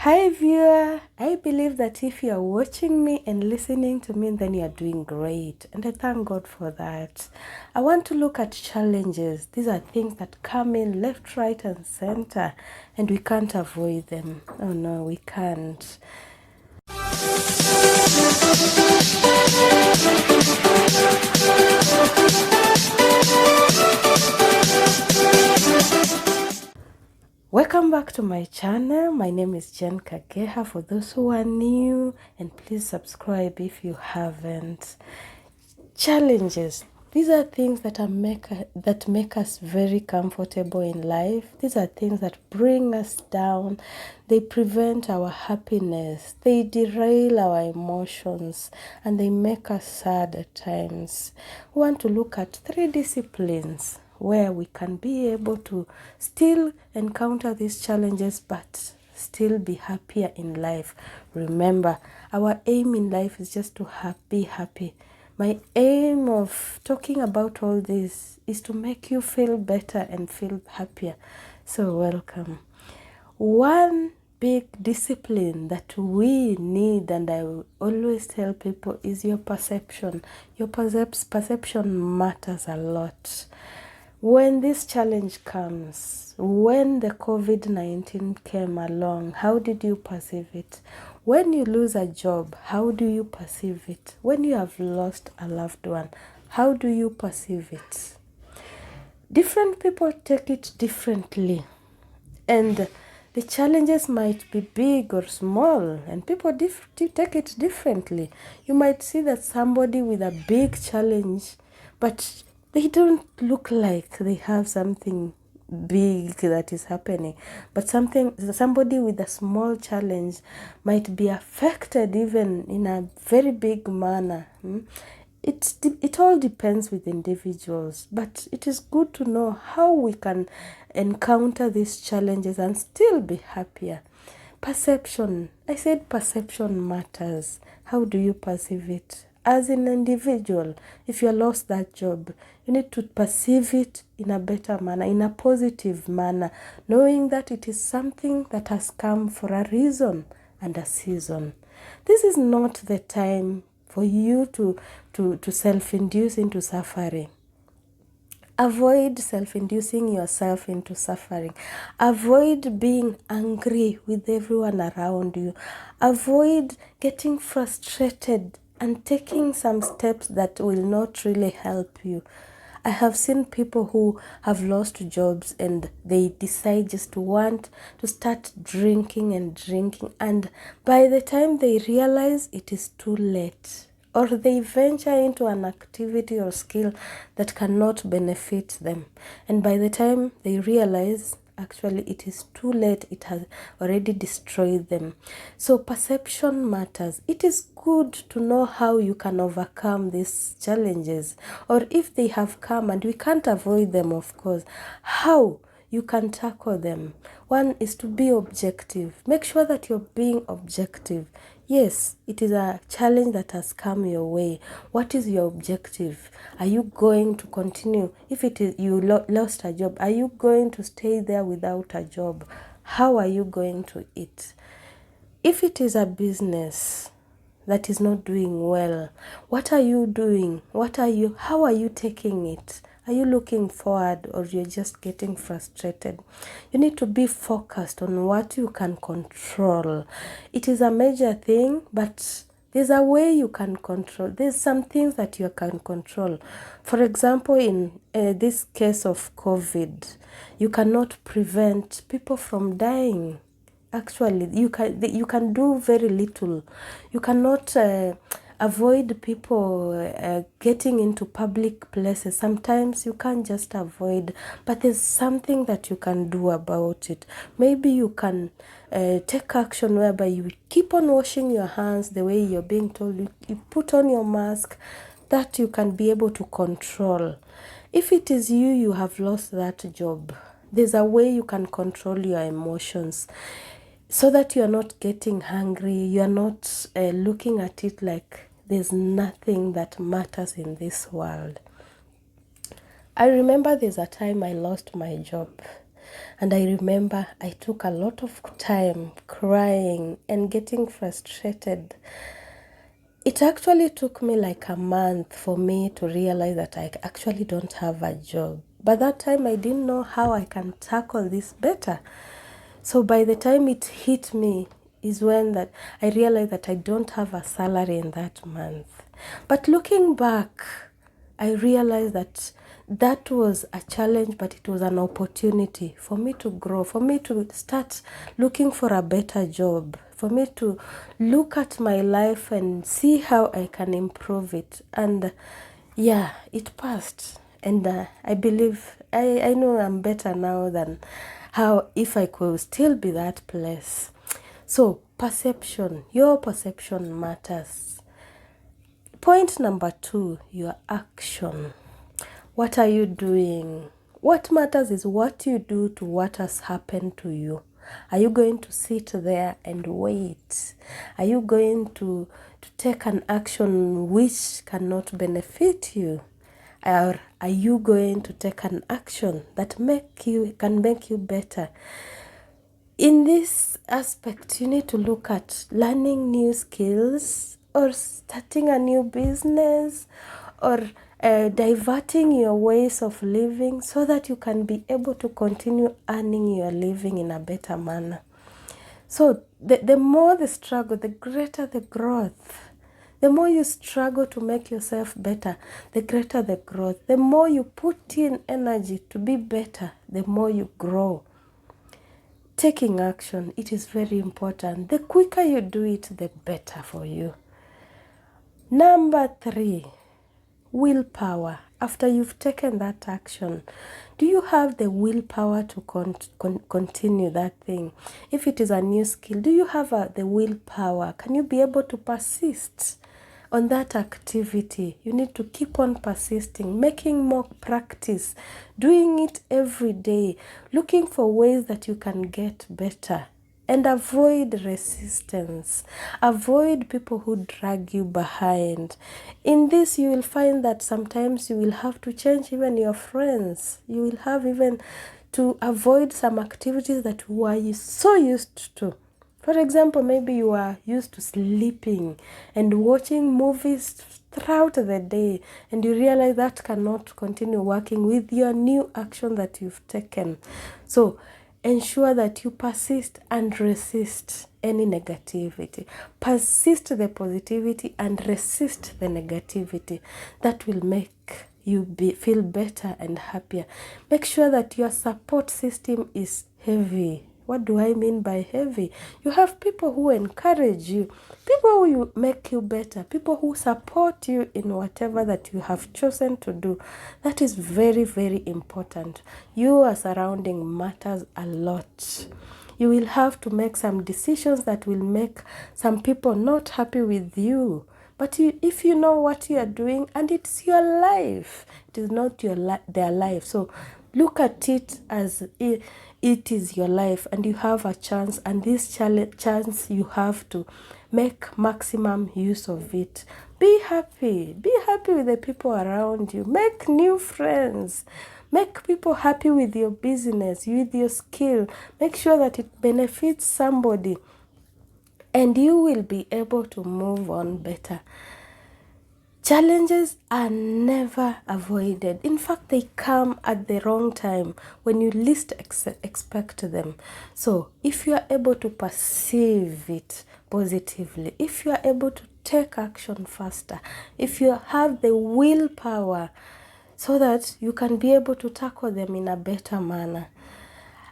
Hi viewer, I believe that if you are watching me and listening to me, then you are doing great, and I thank God for that. I want to look at challenges. These are things that come in left, right, and center, and we can't avoid them. Oh no, we can't. Welcome back to my channel. My name is Jen Kageha for those who are new, and please subscribe if you haven't. Challenges. These are things that make us very comfortable in life. These are things that bring us down. They prevent our happiness. They derail our emotions, and they make us sad at times. We want to look at 3 disciplines where we can be able to still encounter these challenges but still be happier in life. Remember, our aim in life is just to be happy. My aim of talking about all this is to make you feel better and feel happier. So welcome. One big discipline that we need, and I will always tell people, is your perception. Your perception matters a lot. When this challenge comes, when the COVID-19 came along, how did you perceive it? When you lose a job, how do you perceive it? When you have lost a loved one, how do you perceive it? Different people take it differently, and the challenges might be big or small, and people take it differently. You might see that somebody with a big challenge, but they don't look like they have something big that is happening, but somebody with a small challenge might be affected even in a very big manner. It all depends with individuals, but it is good to know how we can encounter these challenges and still be happier. Perception. I said perception matters. How do you perceive it? As an individual, if you lost that job, you need to perceive it in a better manner, in a positive manner, knowing that it is something that has come for a reason and a season. This is not the time for you to self-induce into suffering. Avoid self-inducing yourself into suffering. Avoid being angry with everyone around you. Avoid getting frustrated and taking some steps that will not really help you. I have seen people who have lost jobs and they decide just to want to start drinking, and by the time they realize, it is too late. Or they venture into an activity or skill that cannot benefit them. And by the time they realize, actually it is too late, it has already destroyed them. So perception matters. It is good to know how you can overcome these challenges, or if they have come and we can't avoid them, of course, how you can tackle them. One is to be objective. Make sure that you're being objective. Yes, it is a challenge that has come your way. What is your objective? Are you going to continue? If it is you lost a job, are you going to stay there without a job? How are you going to eat? If it is a business that is not doing well, what are you doing? How are you taking it? Are you looking forward, or you're just getting frustrated? You need to be focused on what you can control. It is a major thing, but there's a way you can control. There's some things that you can control. For example, in this case of COVID, you cannot prevent people from dying. Actually, you can do very little. You cannot avoid people getting into public places. Sometimes you can't just avoid, but there's something that you can do about it. Maybe you can take action whereby you keep on washing your hands the way you're being told. You put on your mask, that you can be able to control. If it is you have lost that job, there's a way you can control your emotions, so that you are not getting hungry, you are not looking at it like there's nothing that matters in this world. I remember there's a time I lost my job. And I remember I took a lot of time crying and getting frustrated. It actually took me like a month for me to realize that I actually don't have a job. By that time, I didn't know how I can tackle this better. So by the time it hit me is when that I realized that I don't have a salary in that month. But looking back, I realized that that was a challenge, but it was an opportunity for me to grow, for me to start looking for a better job, for me to look at my life and see how I can improve it. And yeah, it passed. And I believe, I know I'm better now than how if I could still be that place. So perception, your perception matters. Point number 2, your action. What are you doing? What matters is what you do to what has happened to you. Are you going to sit there and wait? Are you going to take an action which cannot benefit you? Or are you going to take an action that can make you better? In this aspect, you need to look at learning new skills or starting a new business or diverting your ways of living so that you can be able to continue earning your living in a better manner. So the more the struggle, the greater the growth. The more you struggle to make yourself better, the greater the growth. The more you put in energy to be better, the more you grow. Taking action, it is very important. The quicker you do it, the better for you. Number 3, willpower. After you've taken that action, do you have the willpower to continue that thing? If it is a new skill, do you have the willpower? Can you be able to persist on that activity? You need to keep on persisting, making more practice, doing it every day, looking for ways that you can get better. And avoid resistance. Avoid people who drag you behind. In this, you will find that sometimes you will have to change even your friends. You will have even to avoid some activities that you are so used to. For example, maybe you are used to sleeping and watching movies throughout the day, and you realize that cannot continue working with your new action that you've taken. So ensure that you persist and resist any negativity. Persist the positivity and resist the negativity. That will make you feel better and happier. Make sure that your support system is heavy. What do I mean by heavy? You have people who encourage you, people who make you better, people who support you in whatever that you have chosen to do. That is very, very important. Your surrounding matters a lot. You will have to make some decisions that will make some people not happy with you. But if you know what you are doing and it's your life, it is not their life. So look at it as it is your life and you have a chance, and this chance you have to make maximum use of it. Be happy. Be happy with the people around you. Make new friends. Make people happy with your business, with your skill. Make sure that it benefits somebody, and you will be able to move on better. Challenges are never avoided. In fact, they come at the wrong time when you least expect them. So if you are able to perceive it positively, if you are able to take action faster, if you have the willpower so that you can be able to tackle them in a better manner.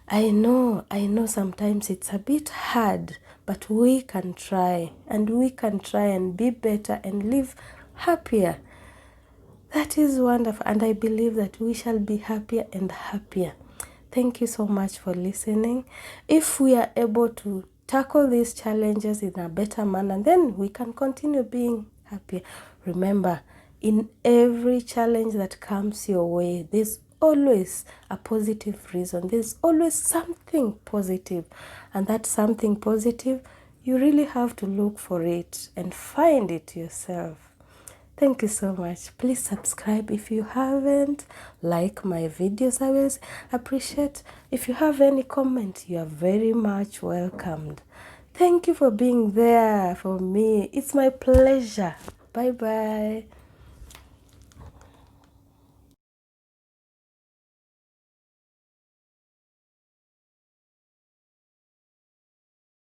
I know sometimes it's a bit hard, but we can try and be better and live happier. That is wonderful, and I believe that we shall be happier and happier. Thank you so much for listening. If we are able to tackle these challenges in a better manner, then we can continue being happier. Remember, in every challenge that comes your way, there's always a positive reason. There's always something positive, and that something positive, you really have to look for it and find it yourself. Thank you so much. Please subscribe if you haven't. Like my videos. I always appreciate. If you have any comment, you are very much welcomed. Thank you for being there for me. It's my pleasure. Bye bye.